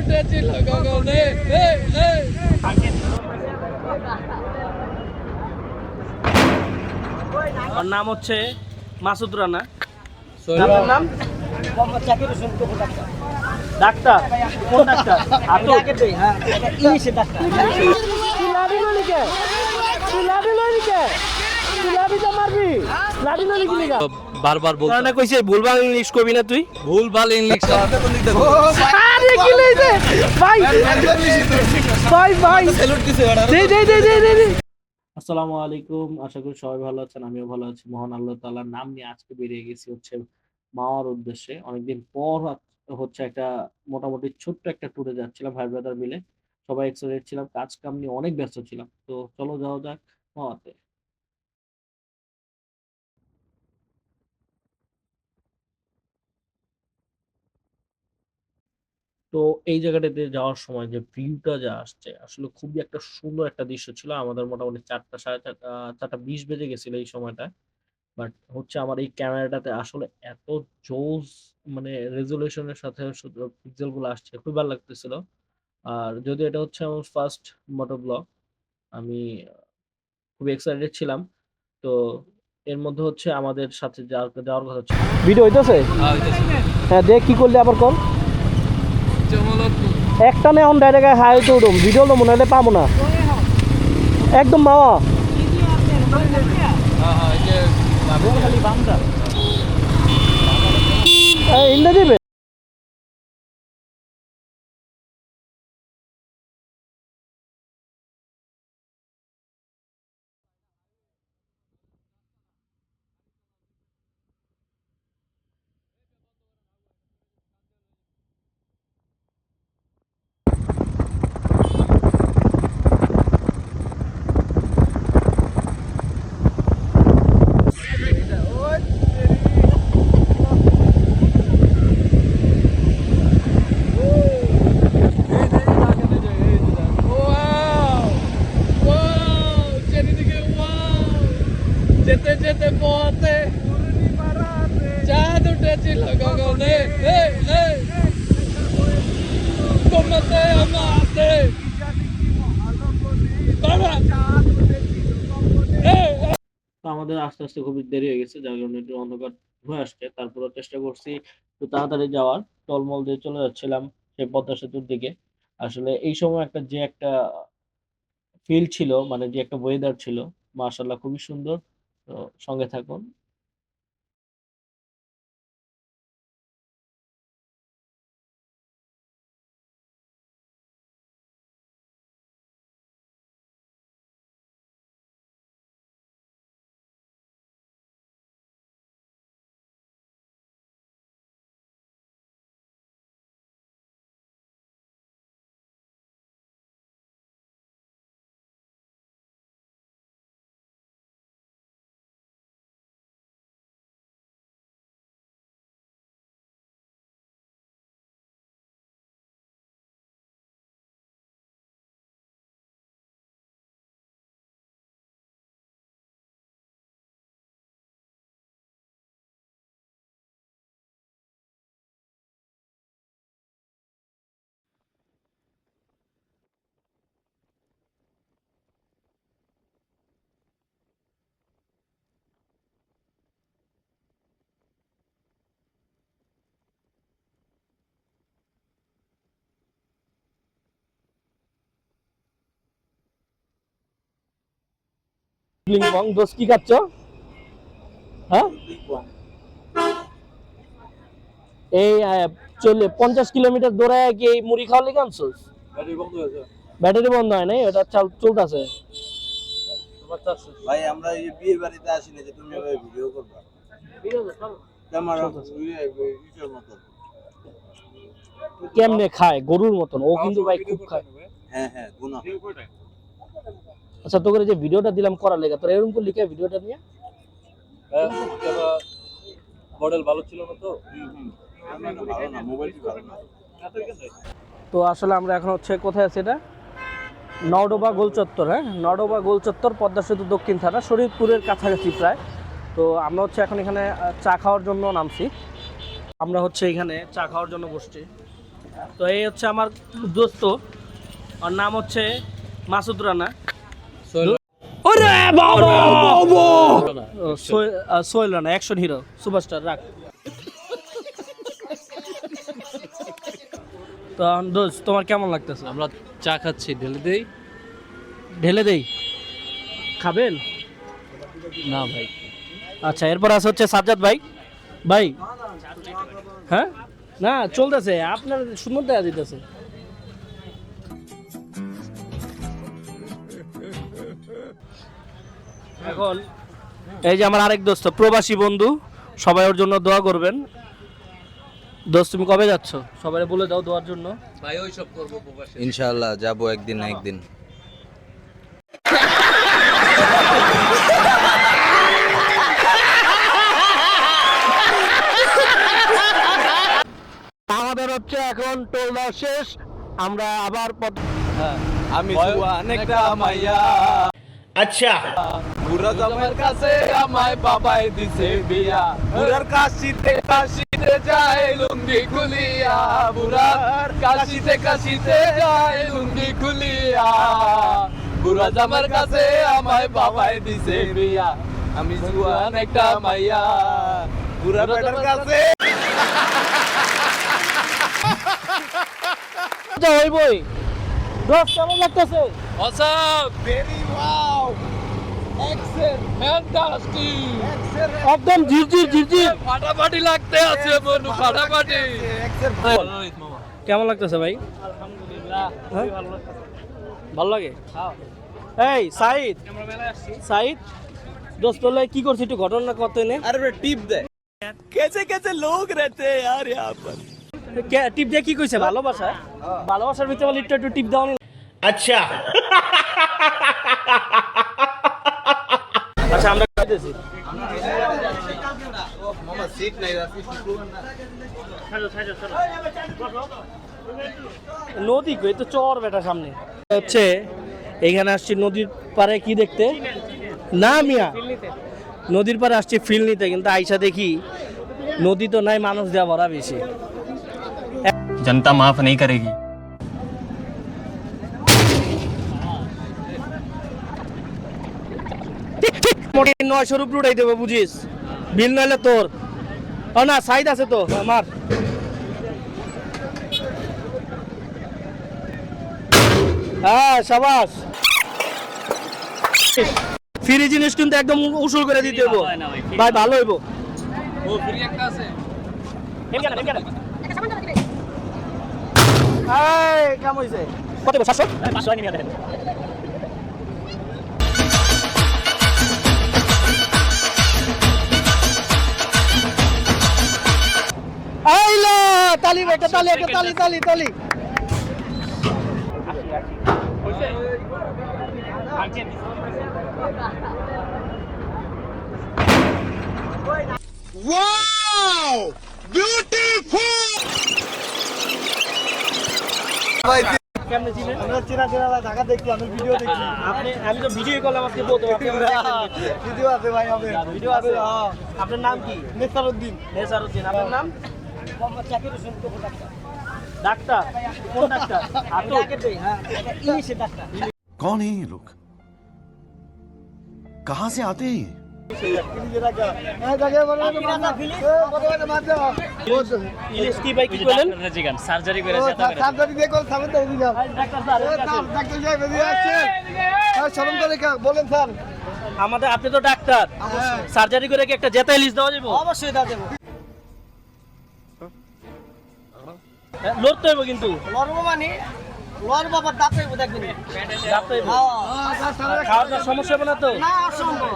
উঠেছিল গগনে। ওর নাম হচ্ছে মাসুদ রানা। নাম ডাক্তার কোন ডাক্তার? বারবার বলতে কইছে ভুলভাল ইংলিশ কবি না তুই? ভুলভাল ইংলিশ আরে কি লইছে ভাই ভাই ভাই দে দে দে দে দে। আসসালামু আলাইকুম, আশা করি সবাই ভালো আছেন, আমিও ভালো আছি। মহান আল্লাহ তাআলার নাম নিয়ে আজকে বেরিয়ে গেছি হচ্ছে মাওয়ার উদ্দেশ্যে। অনেকদিন পর হচ্ছে একটা মোটামুটি ছোট্ট একটা ট্যুরে যাচ্ছিলাম ভাই ব্রাদার মিলে। সবাই এক্সাইটেড ছিলাম, কাজ কাম নিয়ে অনেক ব্যস্ত ছিলাম। তো চলো যাওয়া যাক মাওয়াতে। তো এই জায়গাটাতে যাওয়ার সময় যে ভিউটা যা আসছে আসলে খুবই একটা সুন্দর একটা দৃশ্য ছিল। আমাদের মোটামুটি 4টা 4:30 4টা 20 বেজে গেছিল এই সময়টা। বাট হচ্ছে আমার এই ক্যামেরাটাতে আসলে এত জোস, মানে রেজুলেশনের সাথে পিক্সেল গুলো আসছে, খুব ভালো লাগতেছিল। আর যদি এটা হচ্ছে আমার ফার্স্ট মোটো ব্লগ, আমি খুব এক্সাইটেড ছিলাম। তো এর মধ্যে হচ্ছে আমাদের সাথে যাওয়ার কথা ছিল। ভিডিও হইতেছে? হ্যাঁ, দেখ কি করলে আবার কল একটা নেই, এখন ডাইরেক্ট হাইতে উঠুম, ভিডিও তো মনে হলে পাবো না একদম মাওয়া। ইন্দা দিবে যেতে যেতে পথে চাঁদ উঠেছিল গগনে। তোমাতে আমাতে তো আমাদের আস্তে আস্তে খুবই দেরি হয়ে গেছে, যার কারণে একটু অন্ধকার হয়ে আসছে। তারপরে চেষ্টা করছি একটু তাড়াতাড়ি যাওয়ার, টলমল দিয়ে চলে যাচ্ছিলাম সেই পদ্মা সেতুর দিকে। আসলে এই সময় একটা ফিল ছিল, মানে যে একটা ওয়েদার ছিল, মাশাআল্লাহ খুবই সুন্দর। তো সঙ্গে থাকুন। দোষ কি খাচ্ছ? হ্যাঁ, এই 50 কিলোমিটার দৌড়ায় কি এই মুড়ি খাওয়া লেগে আনছোস? ব্যাটারি বন্ধ হয় নাই, এটা চলতেছে। ভাই আমরা এই বিয়ে বাড়িতে আসি না যে তুমি ভিডিও করবা। ক্যামেরা ইউটিউবের মতো কেমনে খায় গরুর মতন, ও কিন্তু ভাই খুব খায়। হ্যাঁ হ্যাঁ গুনা। আচ্ছা, তোকে যে ভিডিওটা দিলাম করার লেগে, তোর এরকম লিখে ভিডিওটা নিয়ে মডেল ভালো ছিল না তো। ভালো না, মোবাইলটি ভালো না। তো আসলে আমরা এখন হচ্ছে কোথায় আছি, এটা নওডোবা গোল চত্বর। হ্যাঁ, নওডোবা গোল চত্বর, পদ্মা সেতু দক্ষিণ থানা, শরীয়তপুরের কাছাকাছি প্রায়। তো আমরা হচ্ছে এখন এখানে চা খাওয়ার জন্য নামছি। আমরা হচ্ছে এখানে চা খাওয়ার জন্য বসছি। তো এই হচ্ছে আমার দোস্ত, ওর নাম হচ্ছে মাসুদ রানা। ওরে বাবা Sohel Rana, action hero, superstar. রাখ তো দোস্ত, তোমার কেমন লাগতেছে? আমরা চা খাচ্ছি, ঢেলে দেই। ঢেলে দেই, খাবেন? না ভাই। আচ্ছা, এরপর আছে হচ্ছে সাজ্জাদ ভাই। ভাই হ্যাঁ, না চলতেছে, আপনার সুন্দর দেখা দিতেছে। এখন এই যে আমার আরেক দোস্ত, প্রবাসী বন্ধু, সবাই ওর জন্য দোয়া করবেন। দোস্ত, তুমি কবে যাচ্ছ? সবাই বলে দাও দোয়ার জন্য। ভাই ওই সব করবো প্রবাসে। ইনশাআল্লাহ যাবো একদিন না একদিন। আমাদের হচ্ছে এখন টোল দেওয়া শেষ, আমরা আবার আমি জুয়ান একটা মাইয়া, আচ্ছা বুড়া জামাইয়ের কাছে আমায় বাবাই দিছে বিয়া, বুড়ার কাশিতে যায় লুঙ্গি খুলিয়া, বুড়ার কাশিতে যায় লুঙ্গি খুলিয়া, বুড়া জামার কাছে আমায় বাবাই দিছে বিয়া, আমি জুয়ান একটা মাইয়া, বুড়া বেটার কাছে। হইবই। দোস্ত, কেমন লাগতেছে? Awesome! Very wow! Excellent! Fantastic! একদম ঝিরঝির। ফাটাফাটি লাগতে আছে মনু, ফাটাফাটি। কেমন লাগতেছে ভাই? হ্যাঁ? ভালো লাগে। এই সাইদ, দোস্ত লাই কি করছিস, একটু ঘটনা কত নে। अरे टिप दे। कैसे लोग रहते हैं यार यहाँ पर। টিপ দিয়ে কি কইছে? ভালোবাসা, ভালোবাসার ভিতরে বলে একটু টিপ দাও নি। আচ্ছা আচ্ছা, আমরা কইতেছি मामा सीट नहीं रहती। নদী কই তো, চর বেটা সামনে হচ্ছে। এইখানে আসছি নদীর পারে কি দেখতে? না মিয়া, নদীর পারে আসছি ফিল নিতে, কিন্তু আইসা দেখি নদী তো নাই, মানুষ দেওয়া ভরা বেশি। जनता माफ नहीं करेगी। মোটে 900 রুপি উঠাই দেবো, বুঝিস? বিল নাইলে তোর। ও না, সাইড আছে তো আমার। হ্যাঁ, সাবাস। ফ্রি জিনিস কিন্তু একদম উসুল করে দিতে হইব ভাই, ভালো হইব। ও ফ্রি একটা আছে। এই কাম হইছে কত? 700 500 নিয়ে দেন। আইলো তালি বেটা, তালি একটা, তালি। Wow! Beautiful! भाई কেমনে চিনেন? আমরা চেনা ঢাকা দেখি, আমি ভিডিও দেখি। আমি তো ভিডিও করলাম আজকে, বলতো ভিডিও আছে ভাই, হবে ভিডিও আছে। আপনার নাম কি? নেসারউদ্দিন। নেসারউদ্দিন। আপনার নাম? মোহাম্মদ জাকির হোসেন। ডাক্তার? কোন ডাক্তার? ইংলিশে ডাক্তার। कौन है ये लोग? कहाँ से आते हैं ये? ইংলিশ কি ভাই, কি বলেন? সার্জারি দেখো, সামনে দিয়ে দিলাম। ডাক্তার স্যার, ডাক্তার সাহেব এদিকে আসছেন। শরম করে বলেন স্যার। আমাদের, আপনি তো ডাক্তার, সার্জারি করে কি একটা জেতা ইলিশ দেওয়া যাবে? অবশ্যই দা দেবো। লড়তে হইব কিন্তু। লড়বো মানে লড় বাবা, দাঁত হইব দেখবেন। দাঁত হইব। খাওয়ার দাওয়ার সমস্যা হবে না তো? না, অসম্ভব।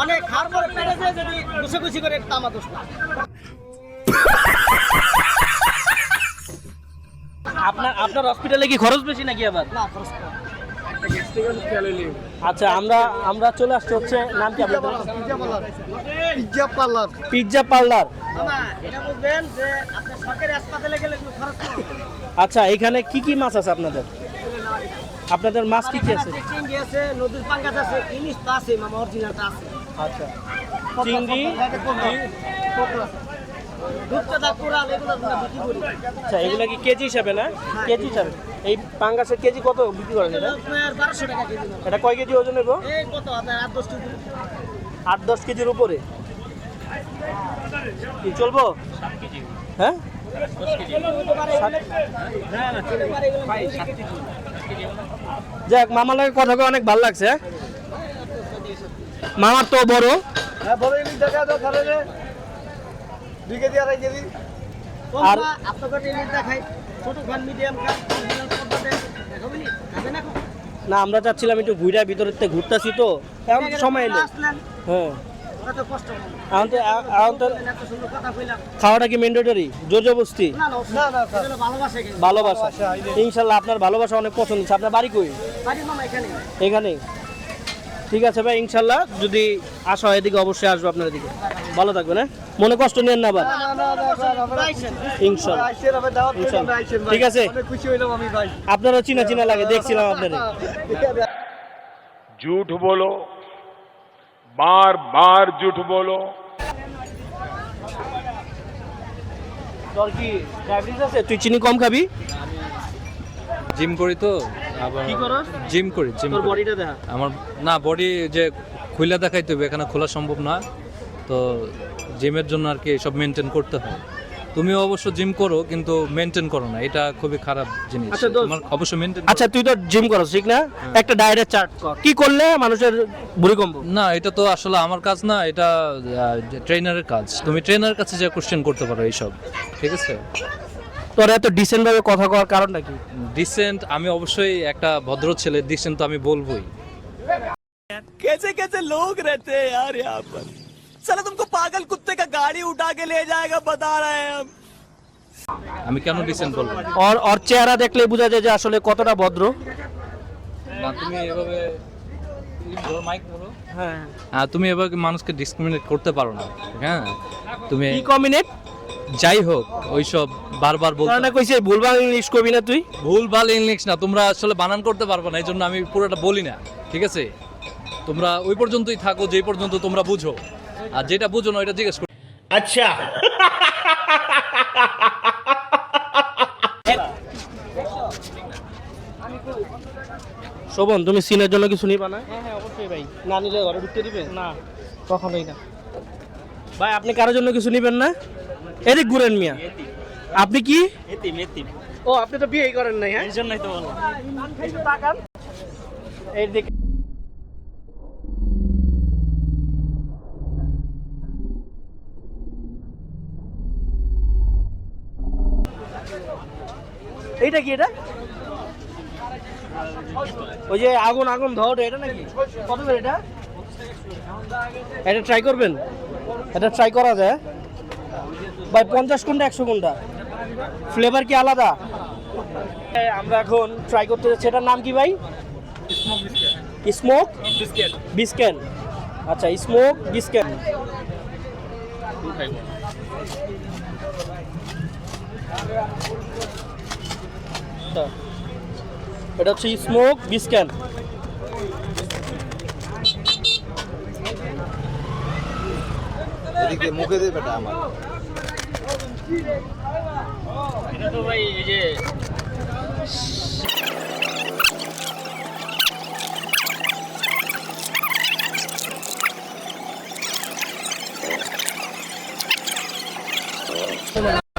অনেক খাওয়ার পরে পেটে যায়, যদি ঘুষি করে তামা দোষ না। আপনার হসপিটালে কি খরচ বেশি নাকি আবার? না, খরচ কম। আচ্ছা, আমরা চলে আসছি হচ্ছে, নাম কি আপনাদের? Pizza parlour. মামা, এটা বুঝবেন যে আপনি সরকারি হাসপাতালে গেলে কোনো খরচ কম। আচ্ছা, এখানে কি কি মাছ আছে আপনাদের? আপনাদের মাছ কি কি আছে? চিংড়ি আছে, নদীর পাঙ্গাস আছে, ইলিশ তো আছে মামা, অরিজিনালটা আছে। আচ্ছা, চিংড়ি, রূপচাঁদা কোরাল এগুলো আমরা বিক্রি করি। আচ্ছা এগুলা কি কেজি হিসাবে না? কেজি হিসাবে। এই পাঙ্গাসের কেজি কত বিক্রি করেন এটা? আপনার 1200 টাকা কেজি নেবো। এটা কয় কেজি ওজন নেবো? এই কত আপনার 8-10 কেজি। 8-10 কেজির উপরে কি চলবো? হ্যাঁ যাক, মামার লাগে কথা কয়ে অনেক ভালো লাগছে। হ্যাঁ? মামার তো বড়, হ্যাঁ বড় ইলিশ দেখা দাও তাহলে রে 2 কেজি 2.5 কেজি। আর আপনাদের ইলিশ দেখাই, ছোট খান, মিডিয়াম খান, মিডিয়াম পদ্মা দেন, দেখাবেন নি? খাবেন এখন? না আমরা চাচ্ছিলাম একটু ঘুরা ভিতরের থেকে ঘুরতেছি তো এখন তো সময় এলো। আসলেন, হ্যাঁ ওরা তো কষ্ট হবে। এখন তো এত সুন্দর কথা কইলাম। খাওয়াটা কি ম্যান্ডেটরি, জোর জবরদস্তি? না না এগুলো ভালোবাসা কিন্তু। ভালোবাসা। ইনশাল্লাহ আপনার ভালোবাসা অনেক পছন্দ হচ্ছে। আপনার বাড়ি কই? বাড়ি মামা এখানে। এখানে। ঠিক আছে ভাই, ইনশাল্লাহ যদি আসা হয় এদিকে অবশ্যই আসবো আপনার এদিকে। ভালো থাকবেন, হ্যাঁ? মনে কষ্ট নেন না আবার। ইনশাল্লাহ আইসেন আবার দাওয়াত করবেন ইনশাল্লাহ। আইসেন ভাই। ঠিক আছে। অনেক খুশি হইলাম আমি ভাই। আপনারও চিনা চিনা লাগে, দেখছিলাম আপনারে। झूठ बोलो, बार बार झूठ बोलो। তোর কি ডায়াবেটিস আছে? তুই চিনি কম খাবি। জিম করি তো আবার কি করস? জিম করি তোর বডিটা দেখা। আমার না বডি যে খুলে দেখাইতে হবে, এখানে খোলা সম্ভব না, তো জিমের জন্য আর কি সব মেনটেন করতে হয়। তুমিও অবশ্য জিম করো কিন্তু মেনটেন করো না, এটা খুবই খারাপ জিনিস। আচ্ছা, দোস্ত। তোমার অবশ্যই মেনটেন। আচ্ছা তুই তো জিম করস ঠিক না? একটা ডায়েটের চার্ট কর, কি করলে মানুষের ভুঁড়ি কমবো। না, এটা তো আসলে আমার কাজ না, এটা ট্রেনারের কাজ। তুমি ট্রেনারের কাছে যা কোশ্চেন করতে পারো এইসব, ঠিক আছে? তোর এত ডিসেন্ট ভাবে কথা কওয়ার কারণটা কি? ডিসেন্ট, আমি অবশ্যই একটা ভদ্র ছেলে, ডিসেন্ট তো আমি বলবোই। कैसे कैसे लोग रहते हैं यार यहाँ पर। साला तुमको पागल कुत्ते का गाड़ी उठा के ले जाएगा बता रहे हैं हम। আমি কেন ডিসেন্ট বলবো? ওর চেহারা দেখলে বোঝা যায় যে আসলে কতটা ভদ্র। না, তুমি এভাবে মাইক বলো। হ্যাঁ তুমি এভাবে মানুষকে ডিসক্রিমিনেট করতে পারো না, হ্যাঁ? তুমি কি কমিনেট যাই হোক ওইসব বারবার বলতে না কইছে ভুলভাল ইংলিশ কবি না তুই। ভুল ভাল ইংলিশ না, তোমরা আসলে বানান করতে পারবে না, এই জন্য আমি পুরোটা বলি না, ঠিক আছে? তোমরা ওই পর্যন্তই থাকো যে পর্যন্ত তোমরা বুঝো, আর যেটা বুঝো না ওইটা জিজ্ঞেস করো। আচ্ছা শোভন, তুমি সিনের জন্য কিছু নিবা না? হ্যাঁ হ্যাঁ অবশ্যই ভাই। না নিলে ঘরে ঢুকতে দিবে না? কখনোই না ভাই। আপনি কারোর জন্য কিছু নিবেন না? এদিক ঘুরেন মিয়া। আপনি কি? ও আপনি তো বিয়েই করেন নাই। হ্যাঁ এই জন্যই তো বললাম। তাকান এই দিকে। এইটা কি? এটা ওই যে আগুন আগুন ধর, এটা নাকি? কত করে এটা? এটা ট্রাই করবেন? এটা ট্রাই করা যায় ভাই। 50 কোনটা 100 কোনটা? ফ্লেভার কি আলাদা? আমরা এখন ট্রাই করতে যাচ্ছি। এটার নাম কি ভাই? Smoke biscuit. আচ্ছা স্মোক বিস্কেট। এটা হচ্ছে স্মোক বিস্কেট। এদিকে মুখে দে বেটা আমার। এটা তো ভাই এই যে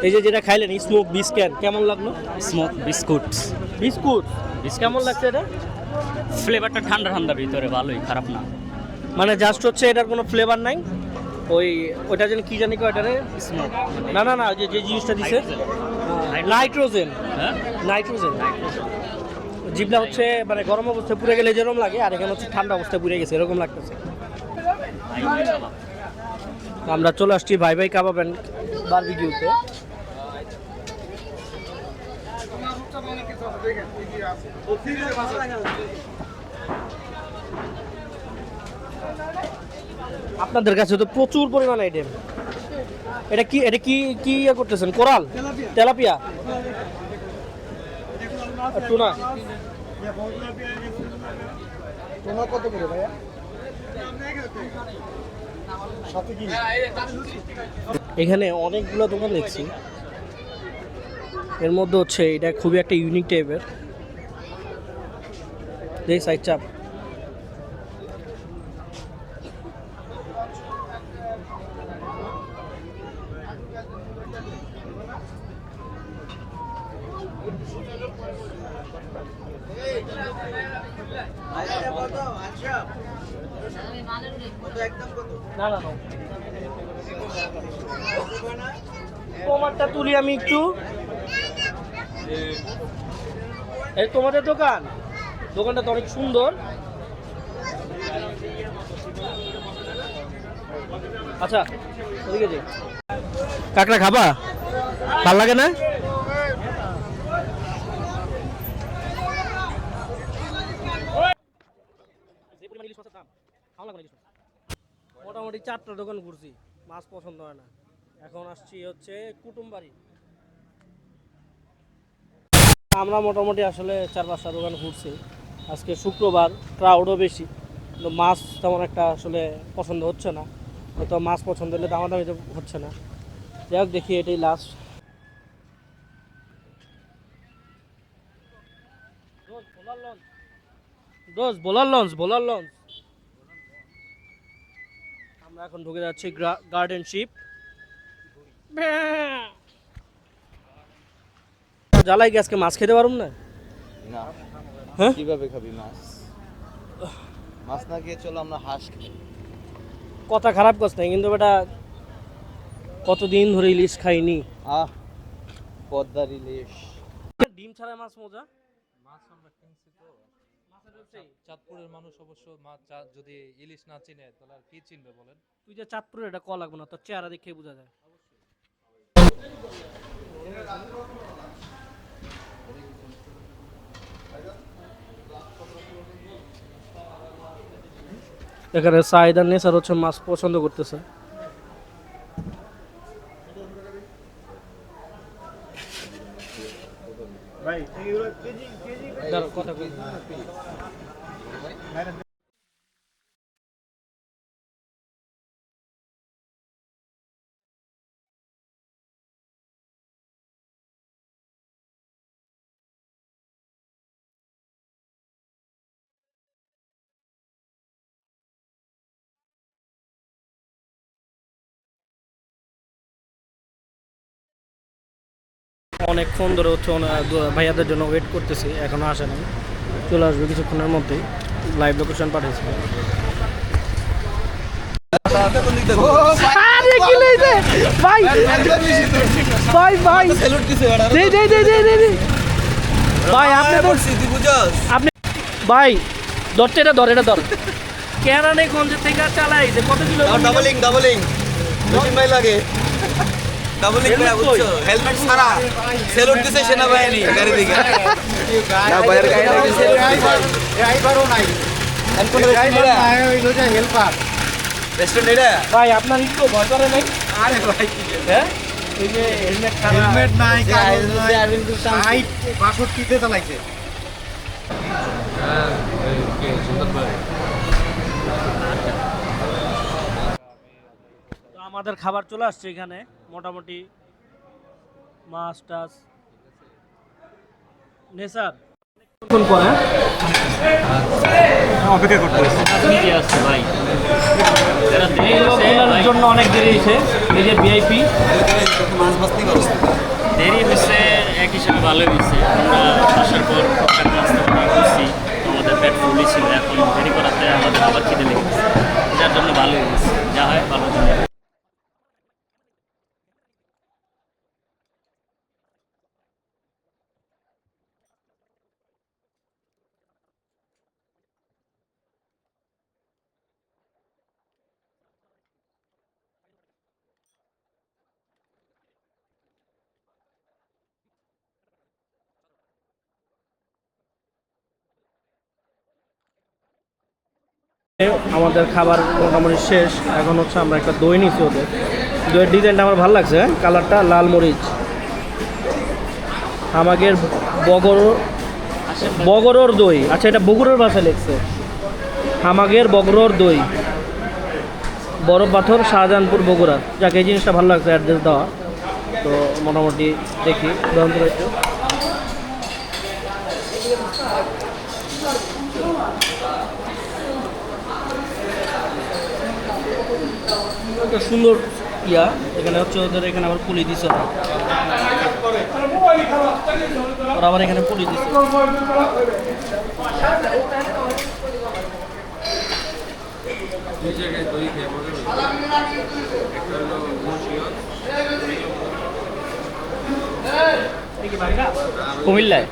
এই যে যেটা খাইলেন স্মোক বিস্কেট, কেমন লাগলো? স্মোক বিস্কুট বিস্কুট কেমন লাগছে এটা? ফ্লেভারটা ঠান্ডা ঠান্ডা ভিতরে, ভালোই, খারাপ না। মানে জাস্ট হচ্ছে এটার কোনো ফ্লেভার নাই। ওইটা যেন কি জানি কয় এটারে? স্মোক না না না, যে জিনিসটা দিছে নাইট্রোজেন। হ্যাঁ নাইট্রোজেন জিভটা হচ্ছে মানে গরম অবস্থায় পুড়ে গেলে যেরকম লাগে, আর এখানে হচ্ছে ঠান্ডা অবস্থায় পুড়ে গেছে এরকম লাগতেছে। আমরা চলে আসছি ভাই ভাই কাবাব এন্ড বারবিকিউতে। আপনাদের কাছে তো প্রচুর পরিমাণ আইটেম। এটা কি ইয়ে করতেছেন? Coral, tilapia, tuna. তোমার কত করে ভাইয়া? এখানে অনেকগুলো দোকান দেখছি, এর মধ্যে হচ্ছে এটা খুবই একটা ইউনিক টাইপের। দেখ সাইড চাপ। না না তোমারটা তুলি আমি একটু। এই তোমাদের দোকানটা তো অনেক সুন্দর। আচ্ছা ওদিকে যাই। কাঁকড়া খাবা? ভাল লাগে না? মোটামুটি 4টা দোকান ঘুরছি, মাছ পছন্দ হয় না। এখন আসছি হচ্ছে কুটুমবাড়ি। আমরা মোটামুটি আসলে 4-5টা দোকান ঘুরছি। আজকে শুক্রবার, ক্রাউডও বেশি, কিন্তু মাছ তেমন একটা আসলে পছন্দ হচ্ছে না। হয়তো মাছ পছন্দ হলে দামাদামি হচ্ছে না। যাই হোক, দেখি এটাই লাস্ট। Bowler launch. আমরা এখন ঢুকে যাচ্ছি গার্ডেন শিপ। জ্বালাই কি আজকে মাছ খেতে পারুম না? না, হ্যাঁ? কিভাবে খাবি মাছ? মাছ না খেয়ে চলো আমরা হাঁস খাই। কথা খারাপ করছ নাই, কিন্তু বেটা কতদিন ধরে ইলিশ খাইনি। পদ্মার ইলিশ। ডিম ছাড়া মাছ মজা। মাছ আমরা কিনছি তো, চাঁদপুরের মানুষ অবশ্য মাছ যদি ইলিশ না চিনে তাহলে আর কি চিনবে বলেন? তুই যে চাঁদপুরের, এটা কল লাগবে না, তোর চেহারা দেখে বোঝা যায়। এখানে সাইদার নেসার হচ্ছে মাছ পছন্দ করতেছে। কথা অনেকক্ষণ ধরে হচ্ছে ভাইয়াদের জন্য ওয়েট করতেছি, এখনো আসে নাই। চলে আসবে কিছুক্ষণের মধ্যেই, লাইভ লোকেশন পাঠিয়েছি। ভাই ধরছে, এটা ধর কেরানে গঞ্জের থেকে চালাই কত কিলো? ডাবলিং ভাই লাগে। ডাবলিং করে বুঝছো, হেলমেট ছাড়া সেলুট দিছে সেনাবাহিনী গাড়ি দিকে। না বাইরের গাড়ি লাগে সেলুট দিছে। ড্রাইভারও নাই। আর কোন ড্রাইভার নাই, হইলো যে হেল্পার। রেস্টুরেন্ট এটা ভাই আপনার একটু ভয় করে নাই? আরে ভাই হ্যাঁ, এই যে হেলমেট নাই, কাগজ নাই, হাইট 62 তে চালাইছে। হ্যাঁ, কে সুন্দরবন। তো আমাদের খাবার চলে আসছে এখানে, মোটামুটি মাছ টাছ। নেসার পরে অপেক্ষা করতে হচ্ছে। আছে ভাই, এই লোকগুলোর জন্য অনেক দেরি হয়েছে। এই যে ভিআইপি মাছ মাছতে করো। দেরি হয়েছে, এক হিসাবে ভালোই হয়েছে। আমরা আসার পর টুকটাক নাস্তা বানিয়ে করছি, আমাদের পেট ফুলই ছিল। এখন দেরি করাতে আমাদের আবার খিদে লেগেছে, যার জন্য ভালোই হয়েছে। যা হয় ভালো জন্য। আমাদের খাবার মোটামুটি শেষ। এখন হচ্ছে আমরা একটা দই নিচ্ছি। ওদের দইয়ের ডিজাইনটা আমার ভালো লাগছে, কালারটা লাল মরিচ। আমাদের বগরর দই। আচ্ছা, এটা বগুড়ার ভাষায় লিখছে, আমাদের বগরর দই। বড় পাথর, শাহজাহানপুর, বগুড়া। যাকে এই জিনিসটা ভালো লাগছে অ্যাড্রেস দেওয়া। তো মোটামুটি দেখি উদাহরণ একটু। একটা সুন্দর ইয়া, এখানে হচ্ছে ওদের এখানে আবার পুলি দিছে ওরা আবার এখানে পুলি দিছে। কুমিল্লায়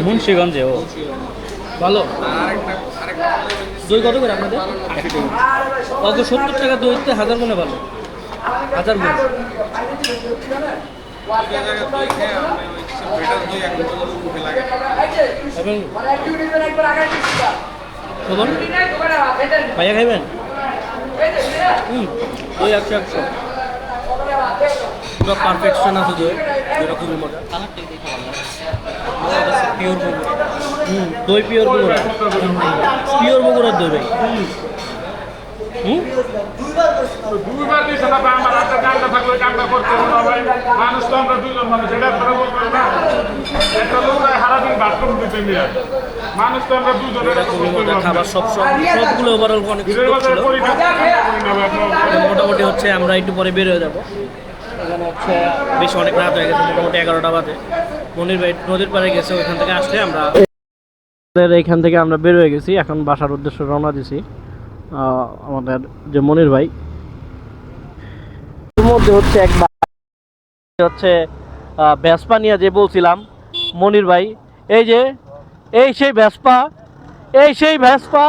মুন্সিগঞ্জে। ও ভালো। দই কত করে আপনাদের? অত 70 টাকা দইতে 1000 গুণে ভালো, 1000 গুণ। এবং খবর ভাইয়া খাইবেন? দই 100 পুরো পারফেকশন আছে দই, যেটা খুবই মজা। পিওর বগুড়া। দই পিওর বগুড়া, পিওর বগুড়ার দই ভাই। দুইবার দিছে না ভাই, আমার হাতে কামটা থাকলে কামটা করতে হবে না ভাই। মানুষ তো আমরা দুইজন মানুষ, এটা আপনারা বলবেন না। একটা লোক সারাদিন বাথরুম দিতে নিয়ে, মানুষ তো আমরা দুইজন। এটা খুবই মজা খাবার, সবগুলো ওভারঅল অনেক সুন্দর ছিল। মোটামুটি হচ্ছে আমরা একটু পরে বের হয়ে যাবো। এখানে হচ্ছে বেশ অনেক রাত হয়ে গেছে, মোটামুটি 11টা বাজে। মনির ভাই নদীর পাড়ে গেছে, ওইখান থেকে আসলে আমরা এইখান থেকে আমরা বের হয়ে গেছি। এখন বাসার উদ্দেশ্যে রওনা দিছি। আমাদের যে মনির ভাই মধ্যে হচ্ছে হচ্ছে ভেসপা নিয়ে যে বলছিলাম মনির ভাই, এই যে এই সেই ভেসপা, এই সেই ভেসপা।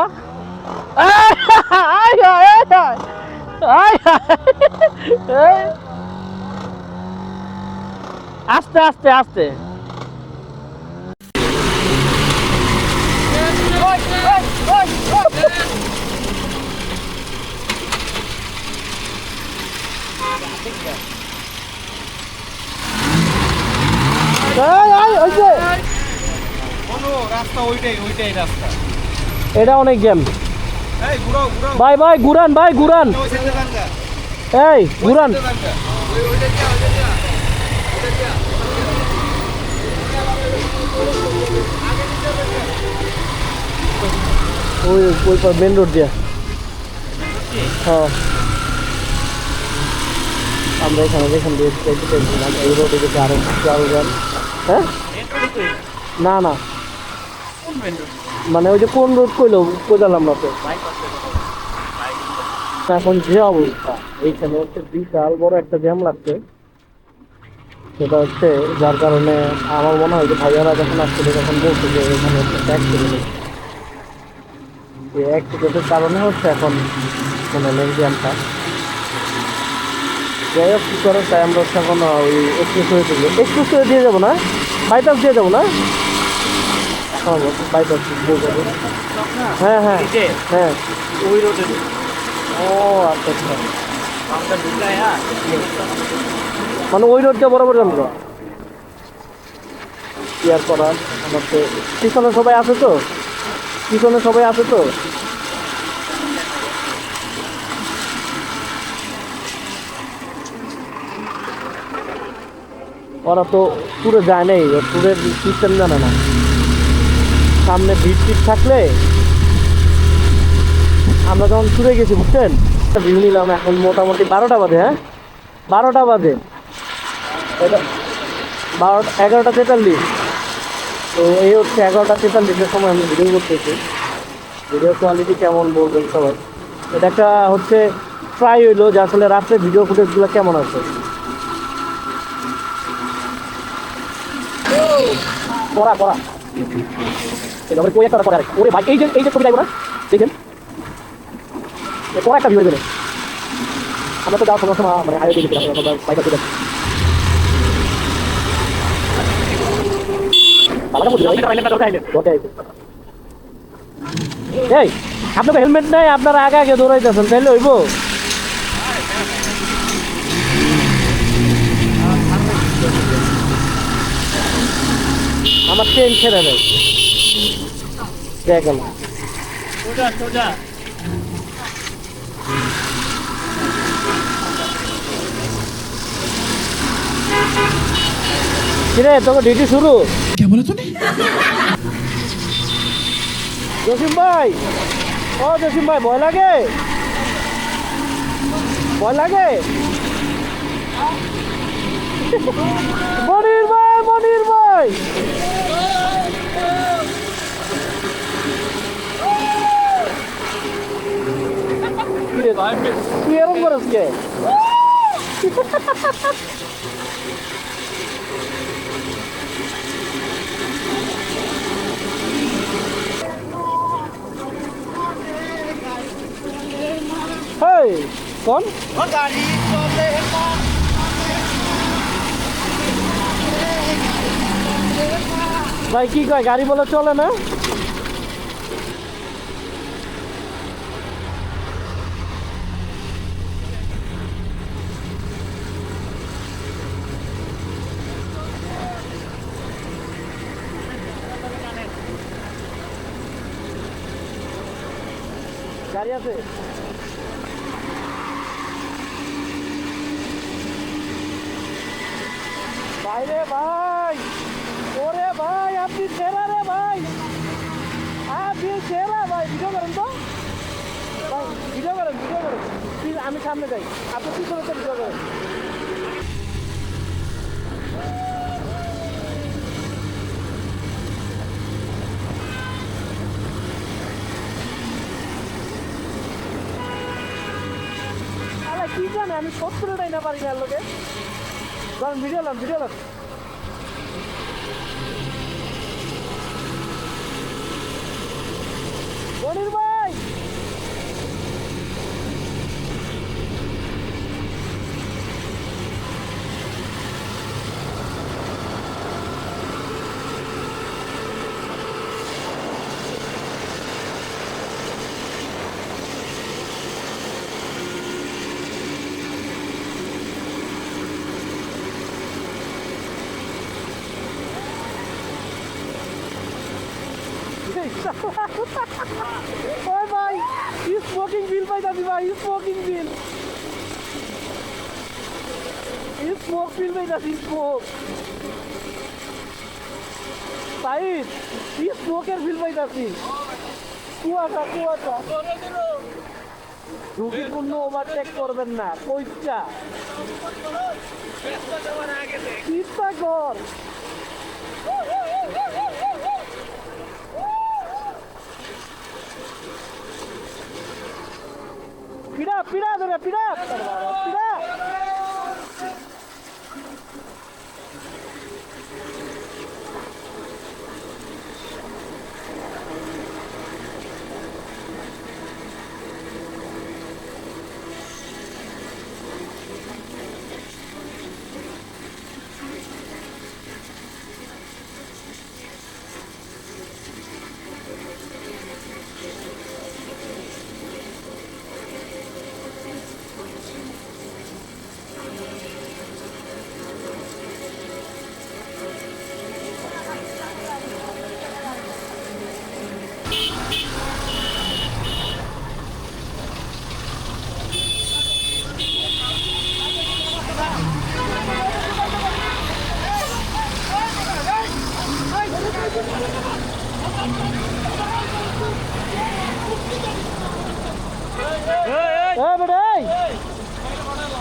আস্তে আস্তে আস্তে। এটা অনেক জ্যাম ভাই, ভাই ঘুরান, ভাই ঘুরান, এই ঘুরান। ওই মেন রোড দিয়া। হ্যাঁ আমরা এখানে দিয়ে এই রোডে যেতে আরো যান। হ্যাঁ না না, মানে ওই যে কোন রোড কইলাম না তো। এখন যে অবস্থা এইখানে হচ্ছে বিশাল বড় একটা জ্যাম লাগছে। সেটা হচ্ছে যার কারণে আমার মনে হয় যে ভাইয়ারা যখন আসছিল তখন বলছে যে এখানে হচ্ছে অ্যাক্সিডেন্ট। এই অ্যাক্সিডেন্টের কারণে হচ্ছে এখন মানে মেন জ্যামটা। যাই হোক কী করে, তাই আমরা হচ্ছে এখন ওই এক্সপ্রেস হয়ে দিয়ে যাবো না, বাইপাস দিয়ে যাবো না। বাইপাস দিয়ে যাবো। হ্যাঁ হ্যাঁ হ্যাঁ ওই রোডে। ও আচ্ছা আচ্ছা, মানে ওই রোডটা বরাবর জানবো কি আর করার। আমার তো পিছনে সবাই আছে তো, পিছনে সবাই আছে তো। ওরা তো ট্যুরে যায় নাই, ট্যুরের সিস্টেম জানে না। সামনে ভিড় টিট থাকলে, আমরা যখন ট্যুরে গেছি বুঝছেন, ভিউ নিলাম। এখন মোটামুটি 12টা বাজে। হ্যাঁ 12টা বাজে, এটা 11:43। তো এই হচ্ছে 11:43-এর সময় আমি ভিডিও করতেছি। ভিডিও কোয়ালিটি কেমন বলবেন সবাই। এটা একটা হচ্ছে ট্রাই হইলো যে আসলে রাত্রে ভিডিও ফুটেজগুলো কেমন আছে। পড়া পড়া এবার কই একটা পড়া ওরে ভাই, এই যে ছবি যাইবো না দেখেন, পড়া একটা ভিউ দেবে। আমরা তো যাওয়ার সময় মানে আগে দেখেছি আমরা বাইক করে এই আপনার হেলমেট নাই, আপনারা আগে আগে দৌড়াইতেছেন, তাইলে হইব? আমার ট্রেন ছেড়ে দেয় দেখ গেল। কিরে তোকে ডিউটি শুরু জসিম ভাই, ও জসিম ভাই, ভয় লাগে? ভয় লাগে? মনির ভাই, মনির ভাই, তুই এরকম করিস কে? হেই কোন ভাই কি কয় গাড়ি বলে চলে না? গাড়ি আছে? বাইরে ভাই, ওরে ভাই আপনি সেরা রে ভাই, আপনি সেরা ভাই। ভিডিও করেন তো ভাই, ভিডিও করেন, ভিডিও করেন। আমি সামনে যাই, আপনি পিছনে তো ভিডিও করেন। কি জানে আমি 70টাই না পারি না লোকে। ভিডিও লাম, ভিডিও লাম। মনির ভাই, ওই ভাই স্মোকিং বিল পাইতাছি ভাই, স্মোকিং বিল, স্মোক বিল পাইতাছি, স্মোক সাইড স্মোকের বিল পাইতাছি। কুয়াশা কুয়াশা, ঝুঁকিপূর্ণ ওভারটেক করবেন না, কইটা চিন্তা কর। পিড়া পিড়া ধরে পিড়া পিড়া।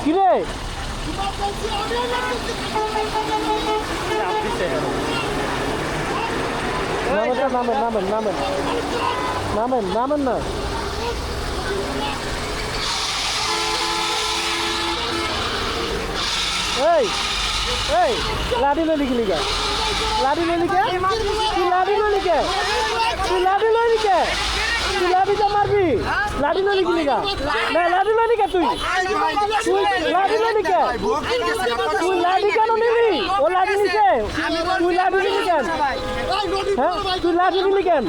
কিরে নামেন নামেন নামেন নামেন নামেন না। এই এই লাডি লইলি কি লিখে? লাডি লইলি কে? তুই লাডি লইলি কে? তুই লাডি লইলি কে? তুই লাডি তো মারবি। লাডি লইলি কি লিখা? না লাডি লইলি কে তুই? তুই লাডি লইলি কে? তুই লাডি কেন নিবি? ও লাডি নিছে। তুই লাডি নিবি কেন? হ্যাঁ তুই লাডি নিবি কেন?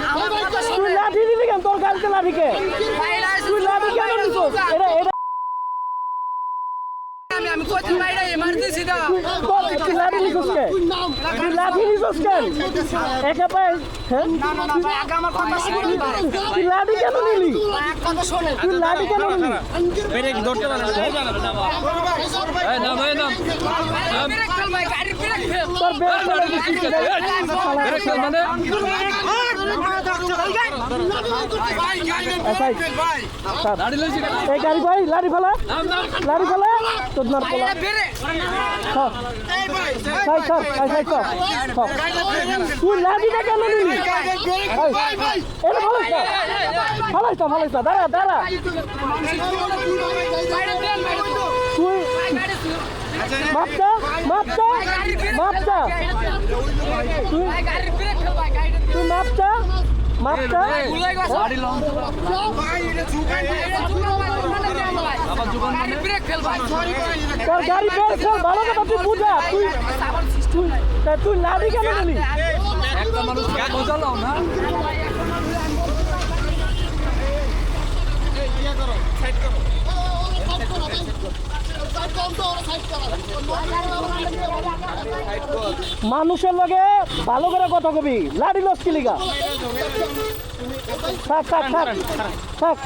তুই লাডি নিবি কেন? তোর গাড়িতে লাডি কে? তুই লাডি কেন নিছিস? এটা এটা আমি কইছি ভাই এটা এমার্জেন্সি দাও। তুই লাডি নিছিস কে? তুই লাঠি নিছস কেন একা পায় হ্যাঁ তুই লাঠি কেন নিলি তুই লাঠি কেন নিলি এই নাম এই নাম তোর বের করে দিছিস ব্রেক ফেল মানে গাড়ি লইছি কেন? এই গাড়ি ভাই লাঠি ফেলা লাঠি ফেলা তোর নার ফেলা তুই লাঠিটা কেন নিলি ফালাইছা দাঁড়া দাঁড়া তুই মাপটা মাপটা মাপটা তুই মাপটা মাপটা গাড়ি লং আবার জুবান মানে তোর গাড়ি বের কর ভালো কথা তুই বুঝা তুই লাঠি কেন নিলি একটা মানুষ মজা লাও না মানুষের লগে ভালো করে কথা কবি লাঠি লস কি লিগা থাক থাক থাক থাক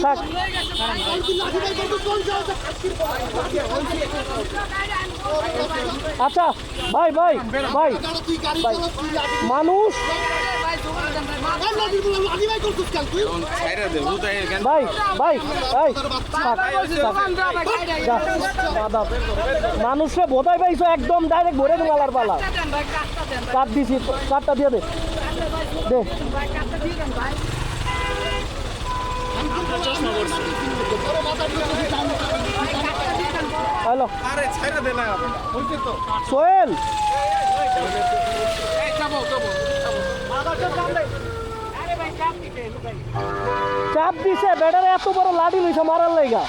থাক আচ্ছা ভাই ভাই ভাই ভাই মানুষ ভাই ভাই এই মানুষে বোধাই পাইছো একদম ডাইরেক্ট ভরে দেওয়ালার পালা কাট দিছি কাটটা দিয়ে দে দে হ্যালো সোহেল চাপ দিছে বেটারে এত বড় লাঠি লইছে মারার লাইগা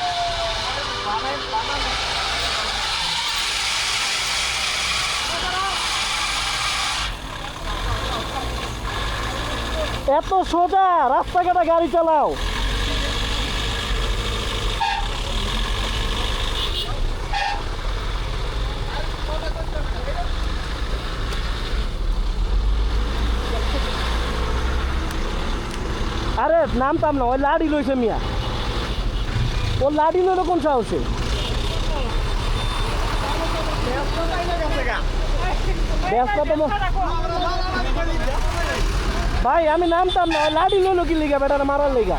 এত সোজা রাস্তাঘাটে গাড়ি চালাও আরে নামতাম না ওই লাড়ি লইছে মিয়া ও লাড়ি লইলো কোন সাহসে ভাই আমি নামতাম না ওই লাড়ি লইলো কি লিগা বেটারে মারার লিগা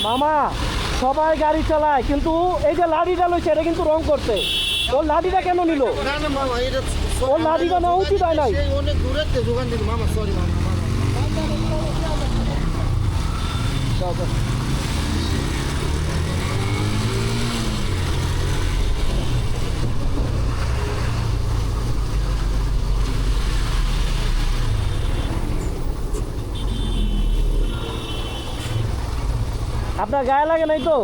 মামা সবাই গাড়ি চালায় কিন্তু এই যে লাঠিটা লইছে এটা কিন্তু রং করছে ওর লাঠিটা কেন নিল ওর লাঠিটা নেওয়া উচিত হয় নাই অনেক দূরের দোকান থেকে মামা সরি মামা আপনার গায়ে লাগে নাই তো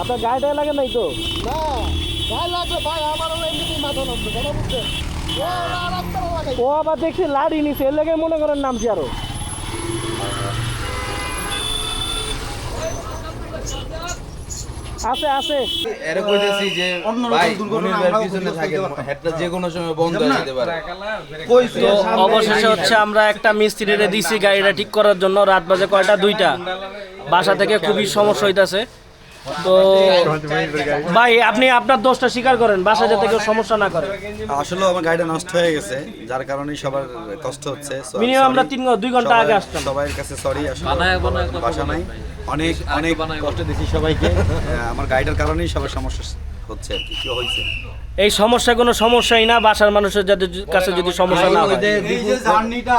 আপনার গায়ে টায়ে লাগে নাই তো না গায়ে লাগবে ভাই আমার এমনিতেই মাথা নষ্ট কথা বুঝছেন ও আবার দেখছি লাড়ি নিছে এর লেগে মনে করেন নামছি আরো আছে আছে এরে কইতেছি যে ভাই মনির পিছনে থাকে হেডটা যে কোনো সময় বন্ধ হয়ে যেতে পারে তো অবশেষে হচ্ছে আমরা একটা মিস্ত্রিরে দিছি গাড়িটা ঠিক করার জন্য রাত বাজে কয়টা 2টা বাসা থেকে খুবই সমস্যা হইতাছে তো ভাই আপনি আপনার দোষটা স্বীকার করেন বাসা যাতে কেউ সমস্যা না করে আসলে আমার গাড়িটা নষ্ট হয়ে গেছে যার কারণে সবার কষ্ট হচ্ছে মিনিমাম আমরা 2 ঘন্টা আগে আসতাম সবার কাছে সরি আসলে বানায় বাসা নাই অনেক অনেক কষ্ট দিচ্ছি সবাইকে আমার গাড়িটার কারণেই সবার সমস্যা হচ্ছে আর কি হয়েছে এই সমস্যা কোনো সমস্যাই না বাসার মানুষের যাদের কাছে যদি সমস্যা না হয়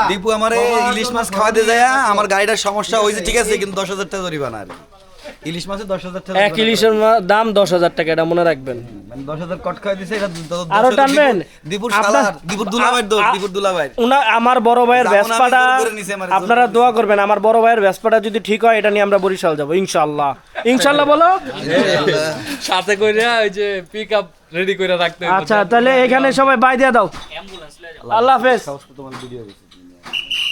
দীপু আমারে ইলিশ মাছ খাওয়াতে যায় আমার গাড়িটার সমস্যা হয়েছে ঠিক আছে কিন্তু 10,000 টাকা জরিমানা আর কি ইলিশ মাছের 10,000 টাকা এক ইলিশের দাম 10,000 টাকা, এটা মনে রাখবেন। মানে 10,000 কট খাই দিছে, এটা আরো টানবেন? দীপুর আপনার- শালার, দীপুর দুলাভাইয়ের দোষ, দীপুর দুলাভাইয়ের। আমার বড় ভাইয়ের যেমন আমি ভেসপাটা জোর করে নিছি, আমার জোর আপনারা করে দোয়া করবেন, আমার বড় ভাইয়ের ভেসপাটা যদি ঠিক হয় এটা নিয়ে আমরা বরিশাল যাব ইনশাআল্লাহ। ইনশাআল্লাহ বলো। সাথে করে ওই যে পিক আপ রেডি করে রাখতে হবে। আচ্ছা তাহলে এখানে সবাই বাই দিয়ে দাও। আল্লাহ হাফেজ। তোমার ভিডিও